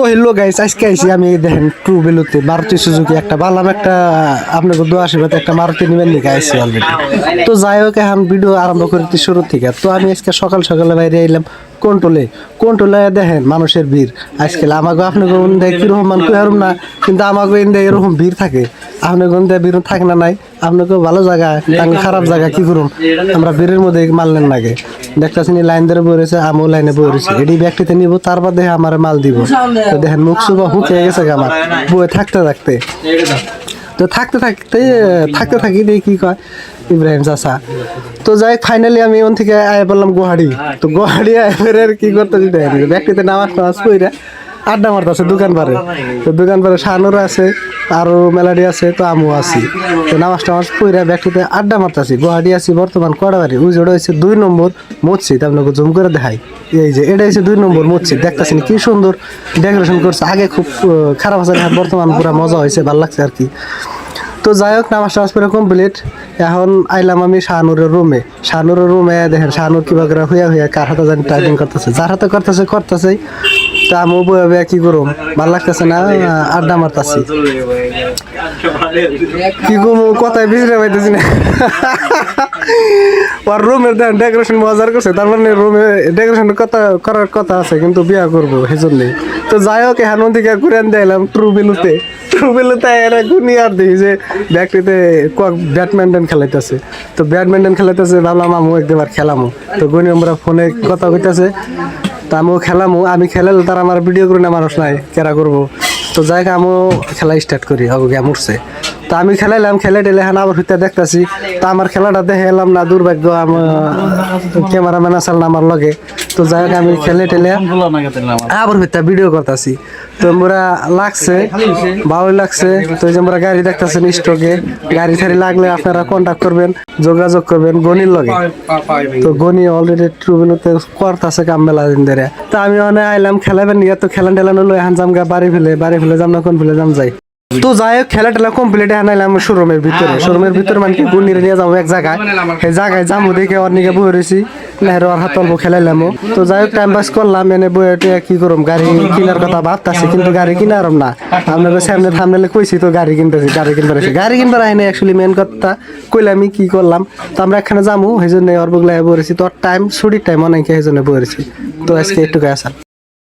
তো hello guys, আজকে আইছি আমি দেখেন ট্রু ভ্যালুতে মারুতি সুজুকি একটা বালাম একটা আপনাকে দোয়া আশীর্বাদ একটা মারুতি নিবেন লিখে আইছি অলরেডি। তো যাই হোক এখন ভিডিও আরম্ভ করতে শুরু থেকে তো আমি আজকে সকাল সকালে বাইরে এলাম কন্ট্রোলে দেখেন মানুষের ভিড় আজকাল আমাকে আপনাকে দেয় কিরকম মান কইরম না, কিন্তু আমাকে ইন্ডিয়া এরকম ভিড় থাকে। আপনাকে ভিড় থাকে না নাই, আপনাকে ভালো জায়গা খারাপ জায়গা কি করুন আমরা ভিড়ের মধ্যে মারলেন লাগে দেখতেছি লাইন ধরে বইরেছে, আমিও লাইনে বইরেছি এটি ব্যক্তিতে নিব তারপর দেখে আমার মাল দিব। তো দেখেন মুখ সুবা হুকে গেছে আমার বয়ে থাকতে তো থাকতে থাকি দিয়ে কি কয় ইব্রাহিম চাচা। তো যাই ফাইনালি আমি ওখান থেকে আয় বললাম গুয়াহাটি। তো গুয়াহাটি আয় কি করতে দিতে ব্যক্তিতে নামাজ কইরা আড্ডা মারতেছে দোকান পারে। তো দোকান পারে শাহানুর আছে আরো মেলাডি আছে, তো আমিও আছি। তো নামাজ টামাজ পইরা ব্যক্তিতে আড্ডা মারতেছি। গুয়াহাটি আছি বর্তমান কড়াবাড়ি, ওই যেটা হচ্ছে 2 নম্বর মসজিদ, আপনাকে জুম করে দেখাই। এই যে এটা হচ্ছে 2 নম্বর মসজিদ, দেখতেছেন কি সুন্দর ডেকোরেশন করছে। আগে খুব খারাপ আছে, বর্তমান পুরা মজা হয়েছে, ভালো লাগছে আর কি। তো যাই হোক নামাজ টামাজ করে কমপ্লিট। এখন আইলাম আমি শাহানুরের রুমে দেখেন শাহানুর কিবা করে হইয়া কার হাতে জানি টাইপিং করতেছে, যার হাতে করতেছে। তো আমি বইবে কি করুম, ভালো লাগতেছে না, আড্ডা মারতাছি। কি করবো কথায় বিজরে পাইতেছি না। ওর রুমের দেখেন ডেকোরেশন মজার করছে, তার মানে রুমে ডেকোরেশন করার কথা আছে, কিন্তু বিয়া করবো সেই জন্যই। তো যাই হোক এখন থেকে ঘুরে দিলাম ট্রু ভ্যালুতে এরা গুনি আর দেখি যে ব্যক্তিতে ব্যাডমিন্টন খেলাইতেছে। তো ব্যাডমিন্টন খেলাইতেছে, ভাবলাম আমিও একবার খেলামো। তো গুনি আমরা ফোনে কথা কইতেছে, তা আমিও খেলামো। আমি খেলালে তারা আমার ভিডিও করে না, মানুষ নাই কেরা করবো। তো যাই আমিও খেলা স্টার্ট করি, গিয়া মুড়ছে। তো আমি খেলাইলাম, খেলে টেলে এখন আবার হইতে দেখতেছি। তো আমার খেলাটা দেখে এলাম না, দুর্ভাগ্য আমার ক্যামেরাম্যান আসল না আমার লগে। তো যাই হোক আমি খেলে টেলে আবার হইতে ভিডিও করতেছি। তো আমরা লাগছে ভালোই লাগছে। তো এই যে আমরা গাড়ি দেখতেছেন স্টকে, গাড়ি ছাড়ি লাগলে আপনারা কন্ট্যাক্ট করবেন, যোগাযোগ করবেন গনির লগে। তো গনি অলরেডি ট্রুভেলুতে করতেছে কাম মেলা দিন ধরে। তো আমি ওখানে আইলাম খেলাবেন নিয়ে, তো খেলান টেলানো লই এখন জামগা বাড়ি ফেলে যাম না, কোন ফেলে যাম যাই। তো যাই হোক খেলা টেলা কমপ্লিট আনাইলাম শোরুমের ভিতরে মানে কি গুনির নিয়ে যাবো এক জায়গায়, সেই জায়গায় যাবো দেখে ওর নিকে বই রয়েছি নেহের ওর হাত অল্প খেলাইলাম। তো যাই হোক টাইম পাস করলাম, এনে বইয়ে কি করুম, গাড়ি কেনার কথা ভাবতেছি, কিন্তু গাড়ি কিনারম না। আপনাদের সামনে থামলে কইছি তো গাড়ি কিনবার আইনে অ্যাকচুয়ালি মেন কথা কইলামই কি করলাম। তো আমরা এখানে যাবো, সেই জন্য ওর বগলায় বইরেছি। তো টাইম ছুটির টাইম অনেক, সেই জন্য বইরেছি। তো আজকে একটু আসা।